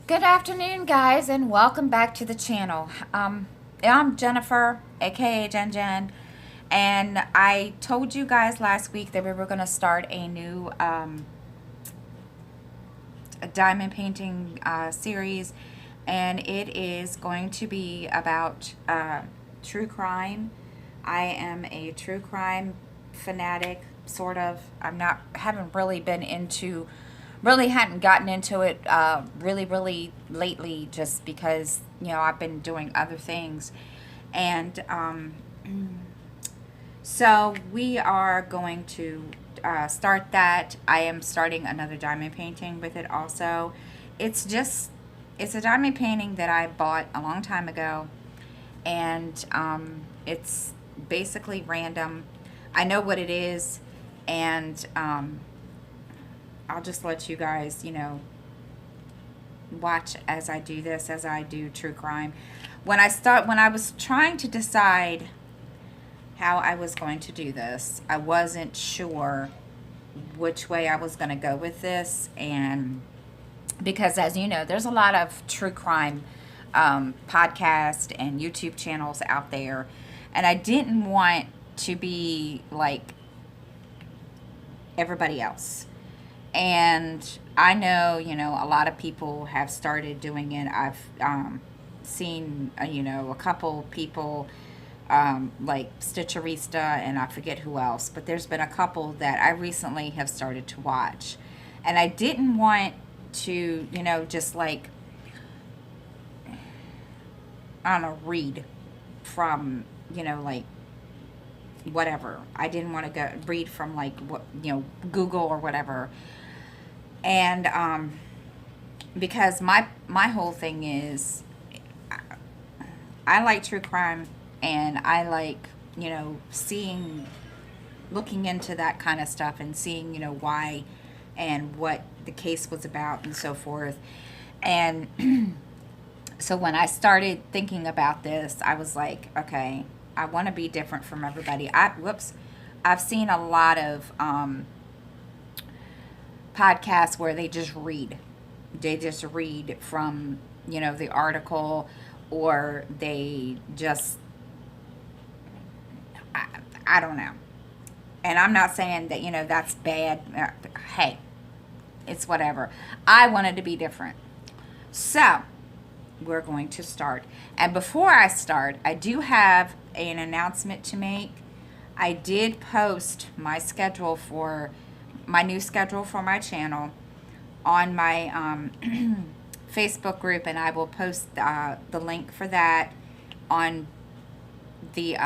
Good afternoon, guys, and welcome back to the channel. I'm Jennifer, aka Jen Jen, and I told you guys last week that we were going to start a new diamond painting series, and it is going to be about true crime. I am a true crime fanatic, sort of. Haven't really been into, really hadn't gotten into it really lately, just because I've been doing other things, and so we are going to start that. I am starting another diamond painting with it also. It's a diamond painting that I bought a long time ago, and it's basically random. I know what it is, and I'll just let you guys, watch as I do this, as I do true crime. When I was trying to decide how I was going to do this, I wasn't sure which way I was going to go with this, and because, as you know, there's a lot of true crime podcast and YouTube channels out there, and I didn't want to be like everybody else. And I know, a lot of people have started doing it. I've seen, a couple people like Stitcherista, and I forget who else, but there's been a couple that I recently have started to watch. And I didn't want to, just like, I don't know, read from, like, whatever. I didn't want to go read from, like, what, Google or whatever. And because my whole thing is, I like true crime, and I like, looking into that kind of stuff, and seeing, why and what the case was about and so forth. And so when I started thinking about this, I was like, okay, I want to be different from everybody. I've seen a lot of podcasts where they just read. They just read from, the article, or they just, I don't know. And I'm not saying that, that's bad. Hey, it's whatever. I wanted to be different. So, we're going to start. And before I start, I do have an announcement to make. I did post my schedule for my new schedule for my channel on my Facebook group, and I will post the link for that on the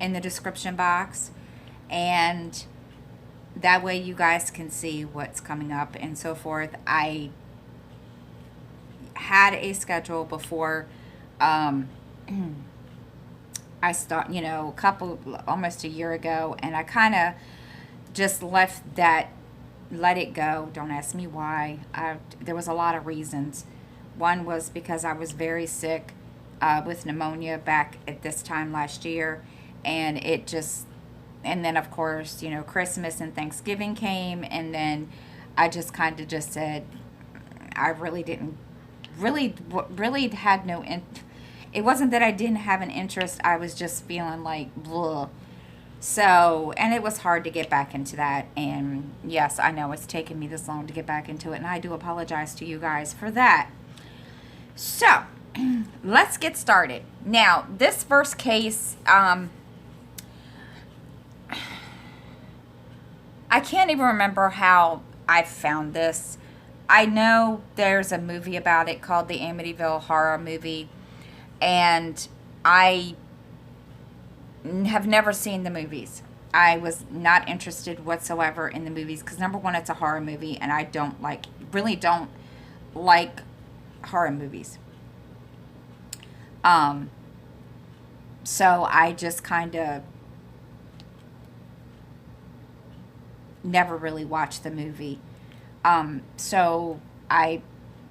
in the description box, and that way you guys can see what's coming up and so forth. I had a schedule before I start, a couple, almost a year ago, and I kind of just let it go. Don't ask me why. There was a lot of reasons. One was because I was very sick with pneumonia back at this time last year, and and then of course, Christmas and Thanksgiving came, and then I just kind of just said, I really didn't, really had no, it wasn't that I didn't have an interest, I was just feeling like, blah. So, and it was hard to get back into that, and yes, I know it's taken me this long to get back into it, and I do apologize to you guys for that. So, let's get started. Now, this first case, I can't even remember how I found this. I know there's a movie about it called the Amityville Horror Movie, and I have never seen the movies. I was not interested whatsoever in the movies because, number one, it's a horror movie, and I really don't like horror movies. So I just kind of never really watched the movie. So I,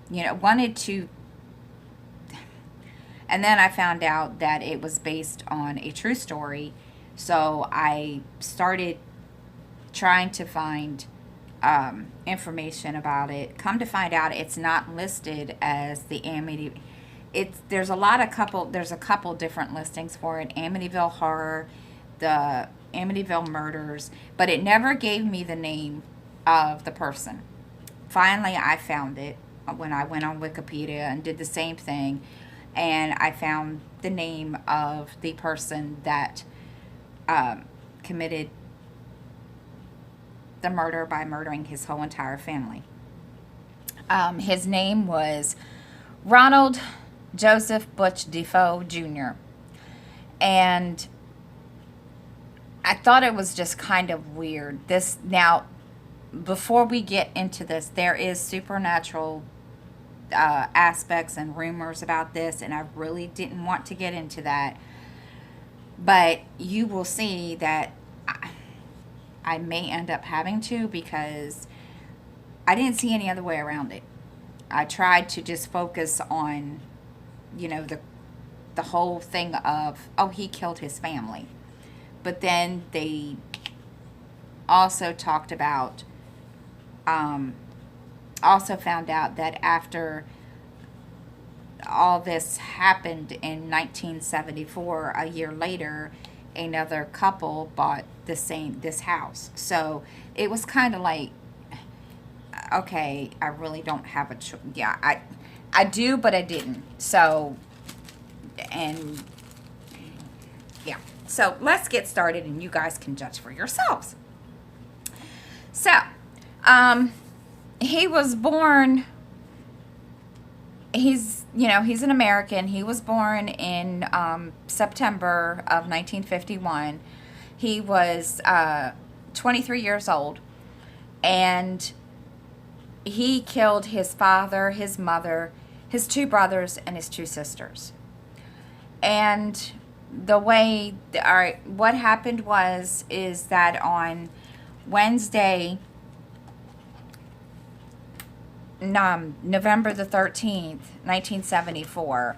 wanted to, and then I found out that it was based on a true story. So I started trying to find information about it. Come to find out, it's not listed as the Amityville. There's a couple different listings for it. Amityville Horror, the Amityville Murders, but it never gave me the name of the person. Finally, I found it when I went on Wikipedia and did the same thing, and I found the name of the person that committed the murder by murdering his whole entire family. His name was Ronald Joseph Butch DeFeo Jr. And I thought it was just kind of weird. Now, before we get into this, there is supernatural aspects and rumors about this, and I really didn't want to get into that. But you will see that I may end up having to, because I didn't see any other way around it. I tried to just focus on, the whole thing of, oh, he killed his family. But then they also talked about, also found out that after all this happened in 1974, a year later, another couple bought this house. So it was kind of like, okay, I really don't have a choice. Yeah, I do, but I didn't. So, and yeah. So let's get started, and you guys can judge for yourselves. So, he was born. He's an American. He was born in September of 1951. He was 23 years old, and he killed his father, his mother, his two brothers, and his two sisters. And what happened is that on Wednesday, November the 13th, 1974,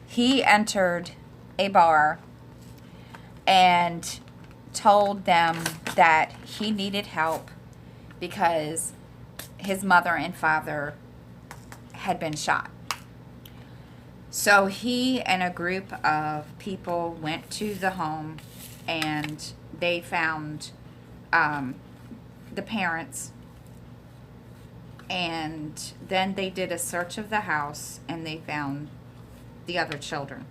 he entered a bar and told them that he needed help because his mother and father had been shot. So he and a group of people went to the home, and they found the parents, and then they did a search of the house, and they found the other children.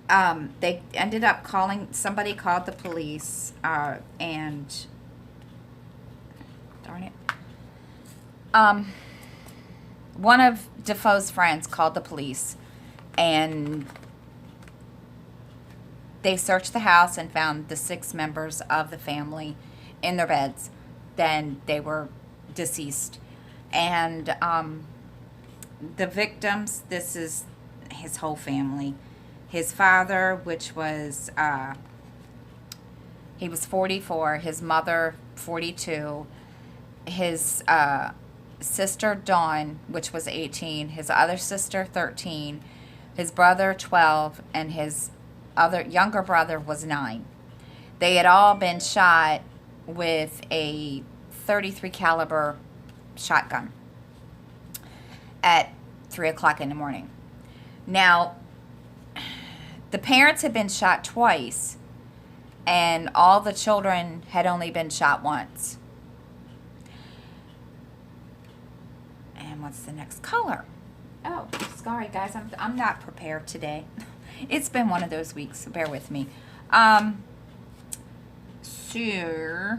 They ended up somebody called the police, and darn it. One of DeFeo's friends called the police, and they searched the house and found the 6 members of the family in their beds. Then they were deceased. And the victims, this is his whole family. His father, which was, he was 44, his mother, 42, his sister, Dawn, which was 18, his other sister, 13, his brother, 12, and his other younger brother was 9. They had all been shot with a .33 caliber shotgun at 3 o'clock in the morning. Now, the parents had been shot twice, and all the children had only been shot once. And what's the next color? Oh, sorry guys, I'm not prepared today. It's been one of those weeks, so bear with me. So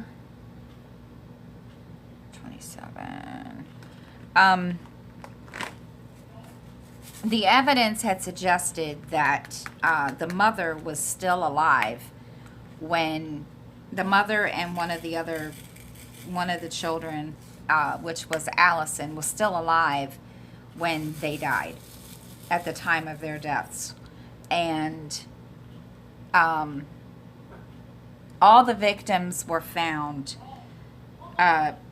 27. The evidence had suggested that the mother was still alive when the mother and one of the children, which was Allison, was still alive when they died at the time of their deaths. And all the victims were found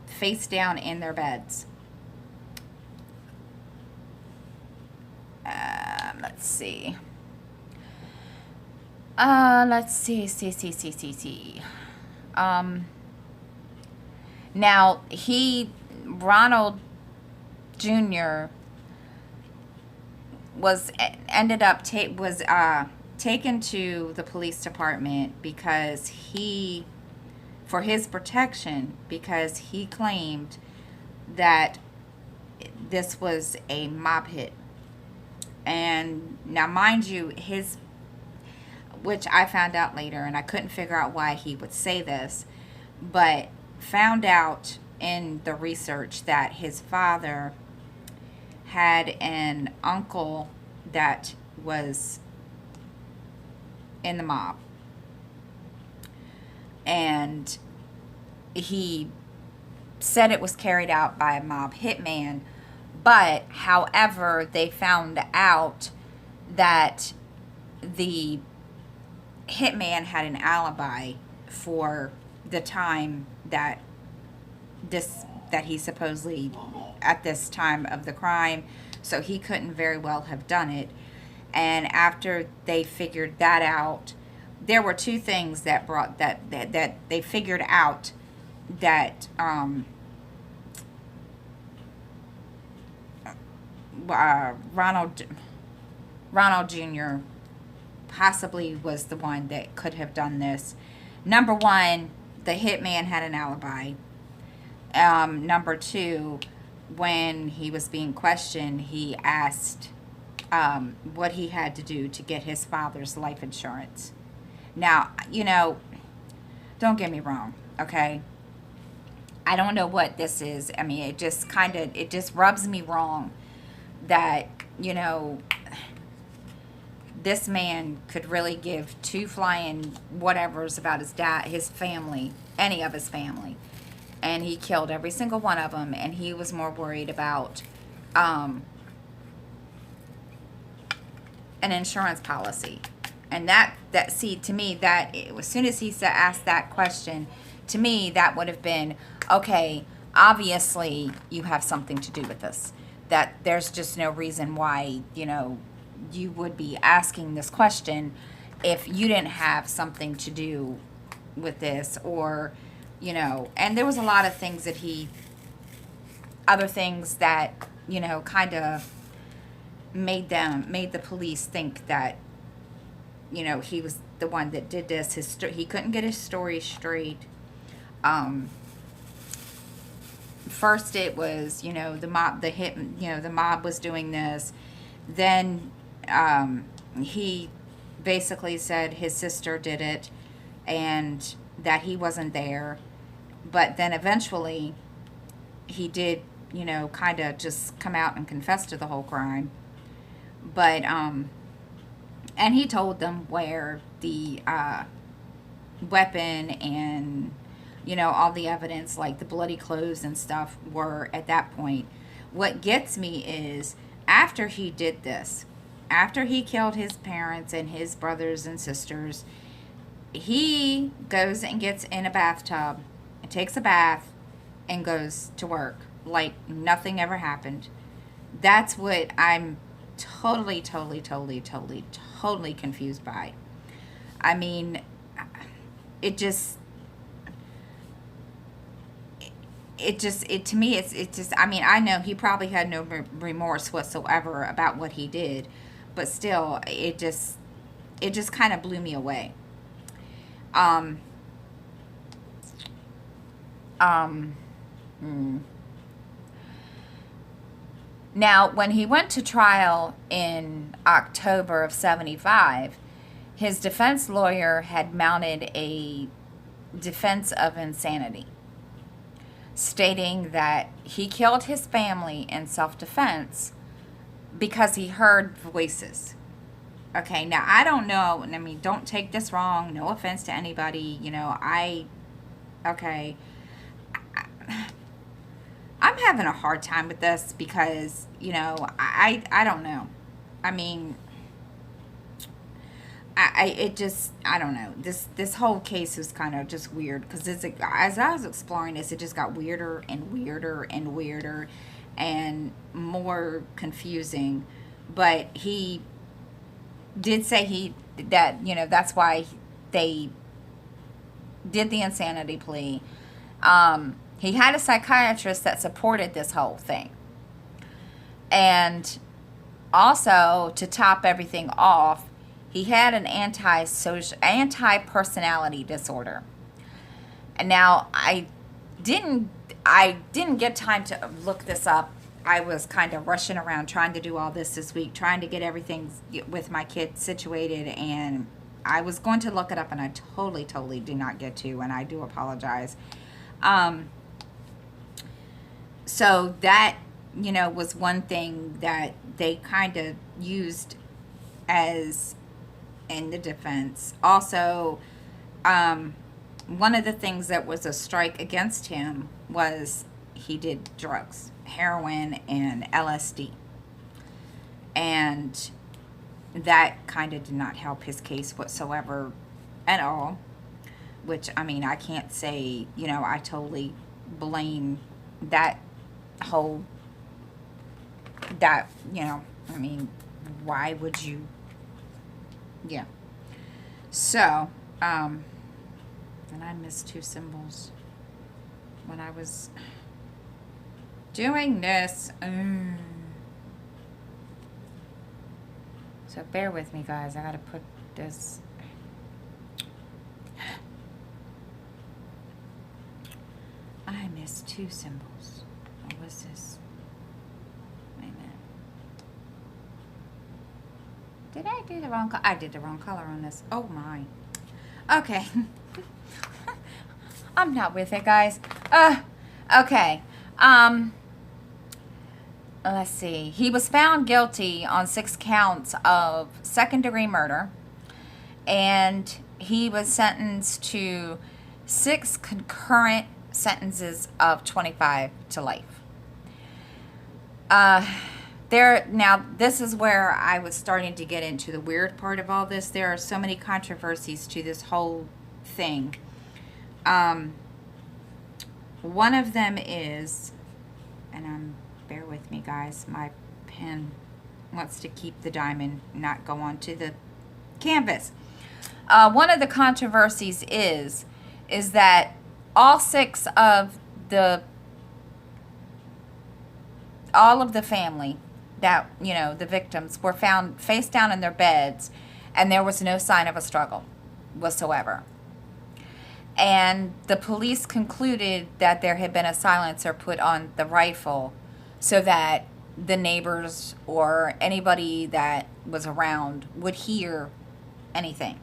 face down in their beds. Let's see. Now, Ronald Jr. was ended up taken to the police department because for his protection, because he claimed that this was a mob hit. And now, mind you, which I found out later, and I couldn't figure out why he would say this, but found out in the research that his father had an uncle that was in the mob. And he said it was carried out by a mob hitman, but however, they found out that the hitman had an alibi for the time that he supposedly, at this time of the crime, so he couldn't very well have done it. And after they figured that out, there were two things that they figured out that Ronald Jr. possibly was the one that could have done this. Number one, the hitman had an alibi. Number two, when he was being questioned, he asked what he had to do to get his father's life insurance. Now, don't get me wrong, okay? I don't know what this is. I mean, it just rubs me wrong that, this man could really give two flying whatevers about his dad, his family, any of his family. And he killed every single one of them, and he was more worried about an insurance policy. And see, to me, as soon as he asked that question, to me, that would have been, okay, obviously you have something to do with this. That there's just no reason why, you would be asking this question if you didn't have something to do with this, or, and there was a lot of things that other things that, kind of made the police think that, he was the one that did this. He couldn't get his story straight. First it was, the mob was doing this. Then he basically said his sister did it and that he wasn't there. But then eventually he did, kind of just come out and confess to the whole crime. But, and he told them where the weapon and, all the evidence, like the bloody clothes and stuff, were at that point. What gets me is, after he did this, after he killed his parents and his brothers and sisters, he goes and gets in a bathtub and takes a bath and goes to work like nothing ever happened. That's what I'm totally confused by. I mean, to me, it's just, I mean, I know he probably had no remorse whatsoever about what he did, but still, it just kind of blew me away. Now, when he went to trial in October of 75, his defense lawyer had mounted a defense of insanity, stating that he killed his family in self-defense because he heard voices. Okay, now I don't know, I mean, don't take this wrong, no offense to anybody, I'm having a hard time with this because, I don't know. I mean, I don't know. This whole case is kind of just weird because as I was exploring this, it just got weirder and weirder and weirder and more confusing. But he did say that's why they did the insanity plea. He had a psychiatrist that supported this whole thing. And also, to top everything off, he had an anti-personality disorder. And now I didn't get time to look this up. I was kind of rushing around trying to do all this week, trying to get everything with my kids situated, and I was going to look it up, and I totally did not get to, and I do apologize. So that, was one thing that they kind of used as in the defense. Also, one of the things that was a strike against him was he did drugs, heroin and LSD. And that kind of did not help his case whatsoever at all. Which, I can't say, I totally blame that whole, why would you, yeah. So, and I missed 2 symbols when I was doing this. So bear with me, guys. I gotta put this. I missed 2 symbols. What was this? Wait a minute. Did I do the wrong color? I did the wrong color on this. Oh my. Okay. I'm not with it, guys. Okay. Let's see. He was found guilty on 6 counts of second-degree murder, and he was sentenced to 6 concurrent sentences of 25 to life. Now, this is where I was starting to get into the weird part of all this. There are so many controversies to this whole thing. One of them is, and bear with me, guys, my pen wants to keep the diamond, not go onto the canvas. One of the controversies is that all of the family that, the victims were found face down in their beds, and there was no sign of a struggle whatsoever. And the police concluded that there had been a silencer put on the rifle so that the neighbors or anybody that was around would hear anything.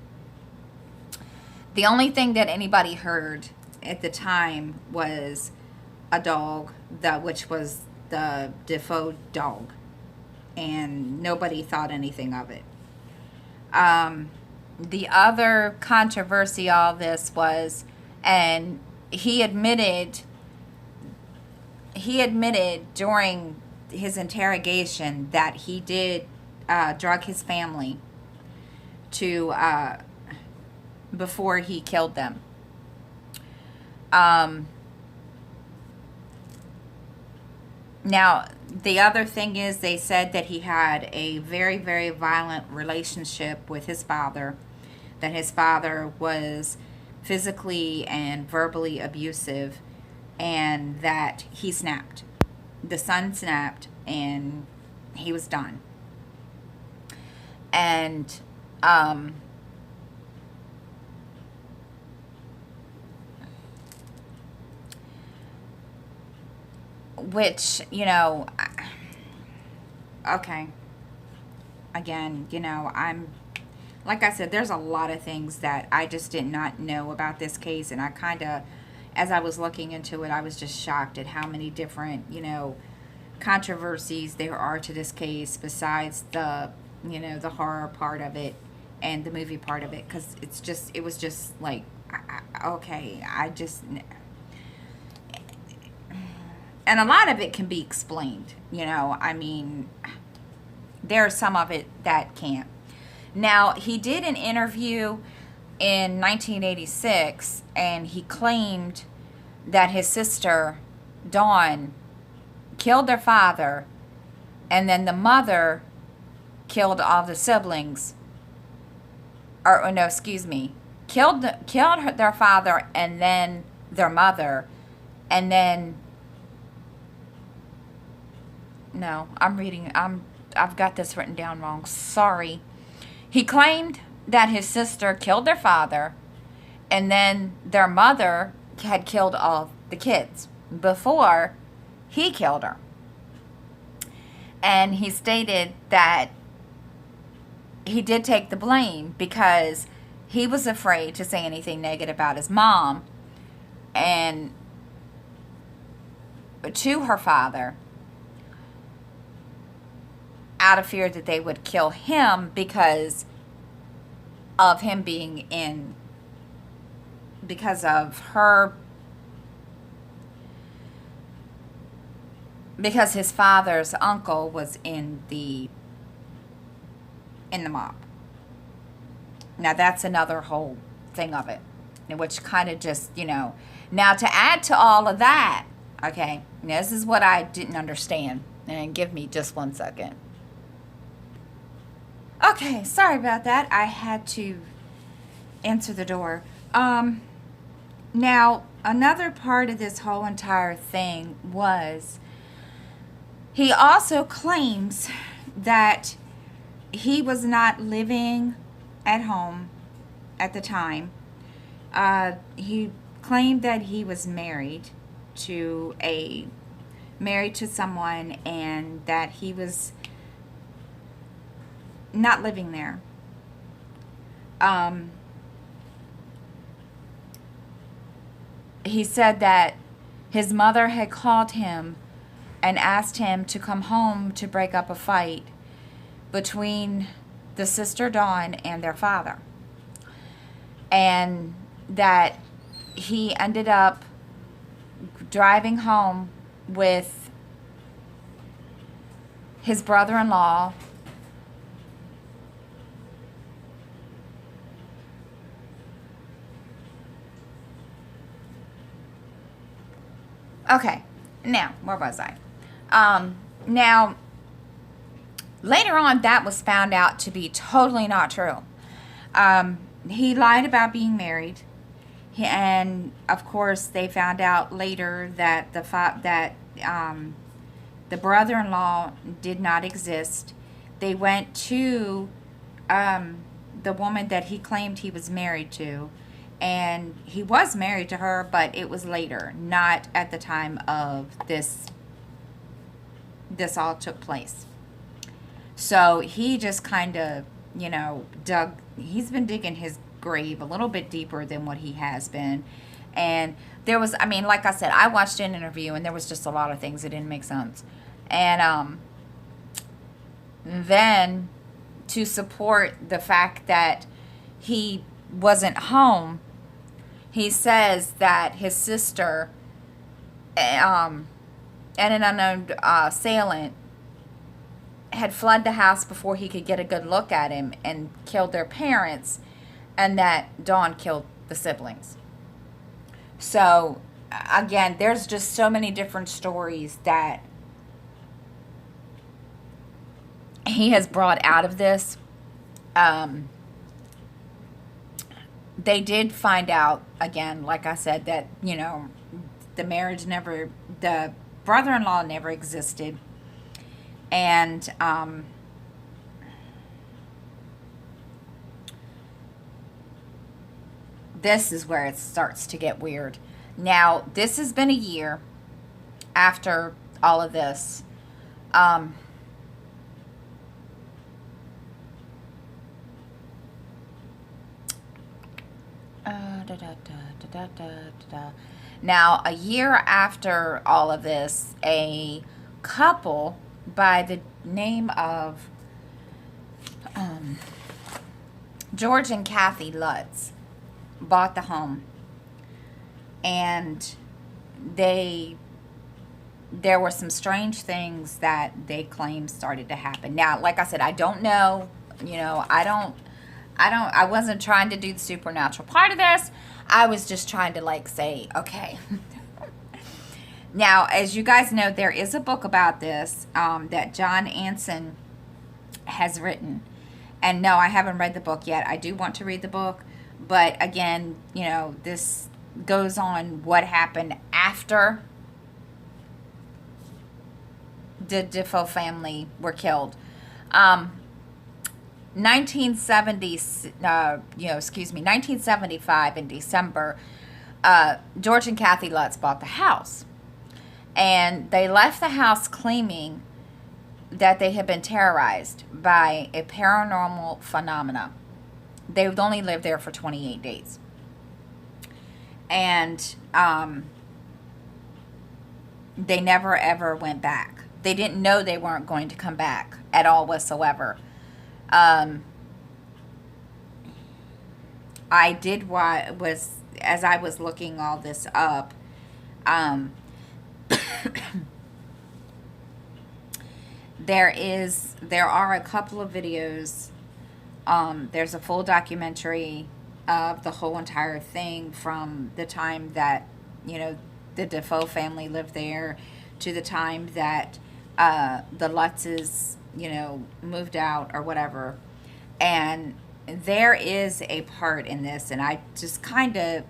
The only thing that anybody heard at the time was a dog, which was the DeFeo dog, and nobody thought anything of it. The other controversy all this was, and he admitted during his interrogation that he did drug his family to before he killed them. Now, the other thing is, they said that he had a very, very violent relationship with his father, that his father was physically and verbally abusive, and that he snapped. The son snapped, and he was done. And which, okay, again, I'm, like I said, there's a lot of things that I just did not know about this case, and I kind of, as I was looking into it, I was just shocked at how many different, controversies there are to this case, besides the, the horror part of it and the movie part of it, because it was just like, okay, and a lot of it can be explained, there's some of it that can't. Now, he did an interview in 1986, and he claimed that his sister, Dawn, killed their father, and then the mother killed all the siblings. Or no, excuse me. Killed their father and then their mother, And then, no, I've got this written down wrong. Sorry. He claimed that his sister killed their father, and then their mother had killed all the kids before he killed her. And he stated that he did take the blame because he was afraid to say anything negative about his mom and to her father, out of fear that they would kill him because of him being in, because of her, because his father's uncle was in the mob. Now that's another whole thing of it, which kind of just, now to add to all of that, okay, now this is what I didn't understand, and give me just 1 second. Okay, sorry about that. I had to answer the door. Now, another part of this whole entire thing was he also claims that he was not living at home at the time. He claimed that he was married to someone and that he was not living there. He said that his mother had called him and asked him to come home to break up a fight between the sister Dawn and their father. And that he ended up driving home with his brother-in-law, okay, now, where was I? Now, later on, that was found out to be totally not true. He lied about being married, and of course, they found out later that the brother-in-law did not exist. They went to the woman that he claimed he was married to, and he was married to her, but it was later, not at the time of this all took place. So he just kind of, he's been digging his grave a little bit deeper than what he has been. And there was, like I said, I watched an interview and there was just a lot of things that didn't make sense. And then to support the fact that he wasn't home, he says that his sister and an unknown assailant had fled the house before he could get a good look at him and killed their parents, and that Dawn killed the siblings. So, again, there's just so many different stories that he has brought out of this. They did find out, again, like I said, that, the brother-in-law never existed. And this is where it starts to get weird. Now, this has been a year after all of this. Now, a year after all of this, a couple by the name of George and Kathy Lutz bought the home, and there were some strange things that they claim started to happen. Now, like I said, I don't know, I wasn't trying to do the supernatural part of this. I was just trying to say, okay. Now, as you guys know, there is a book about this that John Anson has written. And no, I haven't read the book yet. I do want to read the book. But again, this goes on what happened after the DeFeo family were killed. 1975 in December, George and Kathy Lutz bought the house. And they left the house claiming that they had been terrorized by a paranormal phenomena. They would only live there for 28 days. And they never ever went back. They didn't know they weren't going to come back at all whatsoever. I did what was, as I was looking all this up, there are a couple of videos. There's a full documentary of the whole entire thing, from the time that, the DeFeo family lived there to the time that the Lutzes, moved out or whatever. And there is a part in this, and I just kind of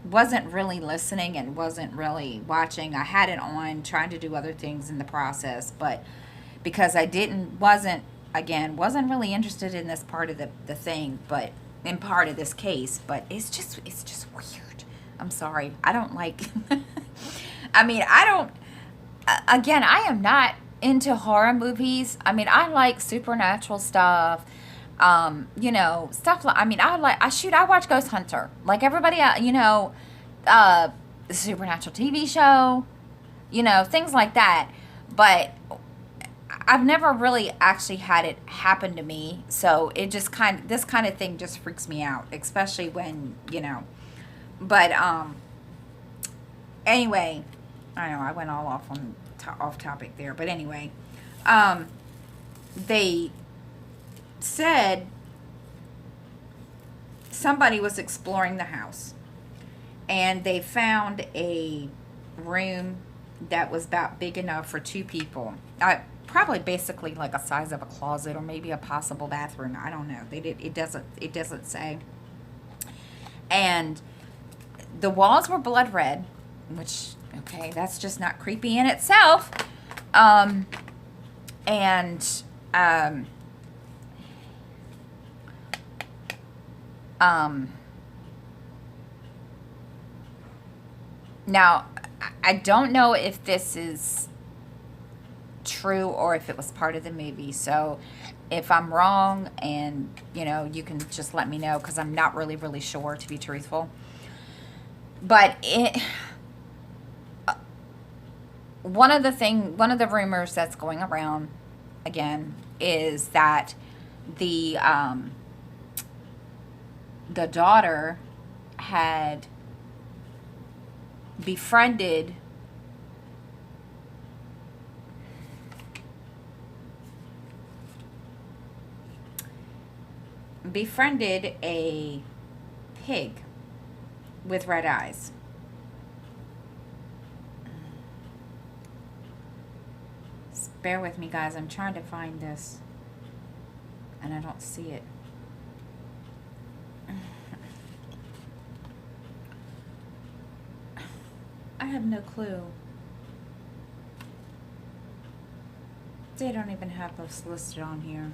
wasn't really listening and wasn't really watching. I had it on, trying to do other things in the process, but because I wasn't really interested in this part of the thing, but in part of this case. But it's just weird. I'm sorry. I don't like, again, I am not into horror movies. I like supernatural stuff. Stuff like, I watch Ghost Hunter like everybody else, the supernatural TV show, things like that. But I've never really actually had it happen to me. So it just this kind of thing just freaks me out, especially when, but, anyway, I know I went all off topic there, but anyway, they said somebody was exploring the house and they found a room that was about big enough for two people. Probably basically like a size of a closet or maybe a possible bathroom. I don't know. It doesn't say. And the walls were blood red, which, okay, that's just not creepy in itself. Now, I don't know if this is true or if it was part of the movie. So if I'm wrong, and, you can just let me know, because I'm not really sure, to be truthful. But one of the rumors that's going around, again, is that the daughter had befriended a pig with red eyes. Just bear with me, guys. I'm trying to find this and I don't see it. I have no clue. They don't even have those listed on here.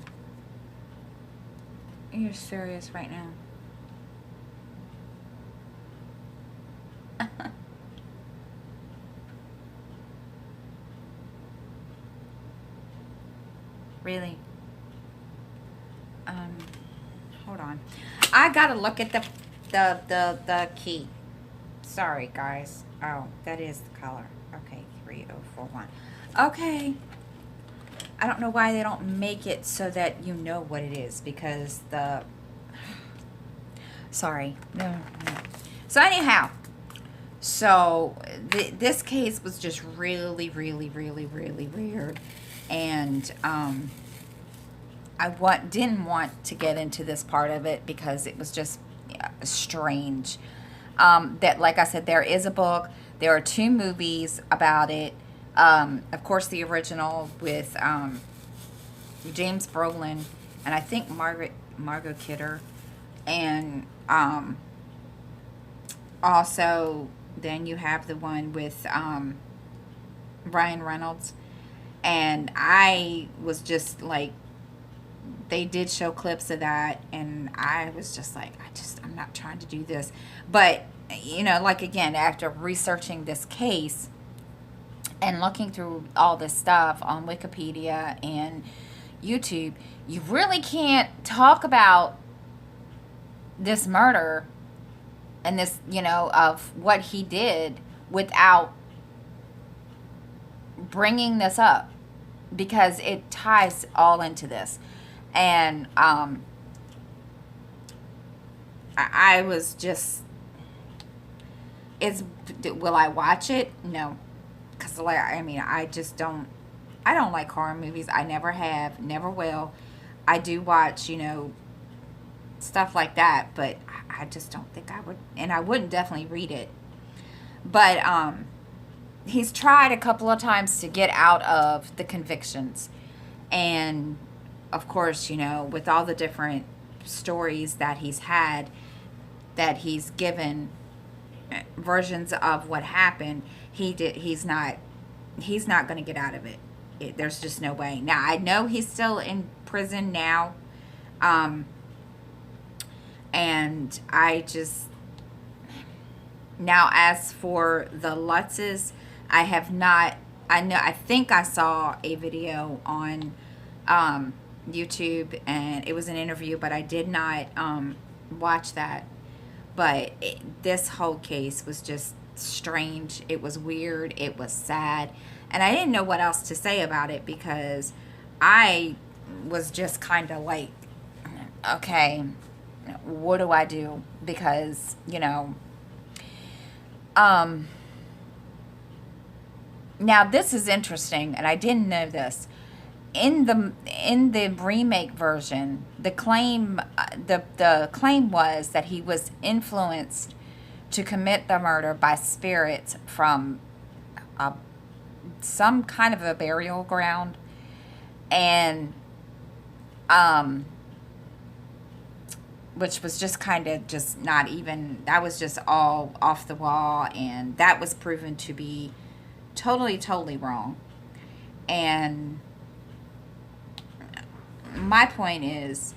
You're serious right now? Really? Hold on. I gotta look at the key. Sorry, guys. Oh, that is the color. Okay, 3041. Okay. I don't know why they don't make it so that you know what it is, because sorry. No. So anyhow, this case was just really weird, and I didn't want to get into this part of it because it was just strange. That, like I said, there is a book. There are 2 movies about it. Of course, the original with James Brolin and I think Margot Kidder, and Also, then you have the one with Ryan Reynolds. And I was just like, they did show clips of that, and I was just like, I'm not trying to do this. But, like again, after researching this case and looking through all this stuff on Wikipedia and YouTube, you really can't talk about this murder and this, of what he did without bringing this up, because it ties all into this. And I was just, will I watch it? No, because I just don't. I don't like horror movies. I never have, never will. I do watch, stuff like that, but I just don't think I would, and I wouldn't definitely read it. But he's tried a couple of times to get out of the convictions, and of course, with all the different stories that he's had, that he's given versions of what happened, he's not going to get out of it. There's just no way. Now, I know he's still in prison now, and now, as for the Lutzes, I think I saw a video on YouTube, and it was an interview, but I did not watch that. But this whole case was just strange. It was weird. It was sad. And I didn't know what else to say about it, because I was just kind of like, okay, what do I do? Because, now this is interesting, and I didn't know this. In the remake version, the claim was that he was influenced to commit the murder by spirits from some kind of a burial ground, and which was just kind of just not even, that was just all off the wall, and that was proven to be totally wrong. And my point is,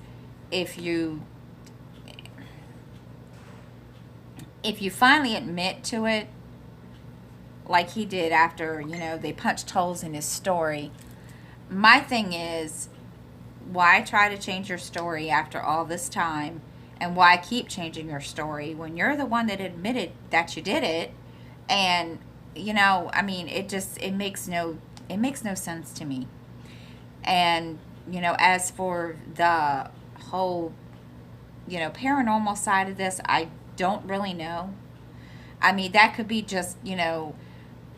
if you finally admit to it, like he did after, they punched holes in his story, my thing is, why try to change your story after all this time? And why keep changing your story when you're the one that admitted that you did it? And, it makes no sense to me. And, as for the whole, paranormal side of this, I don't really know. I mean, that could be just,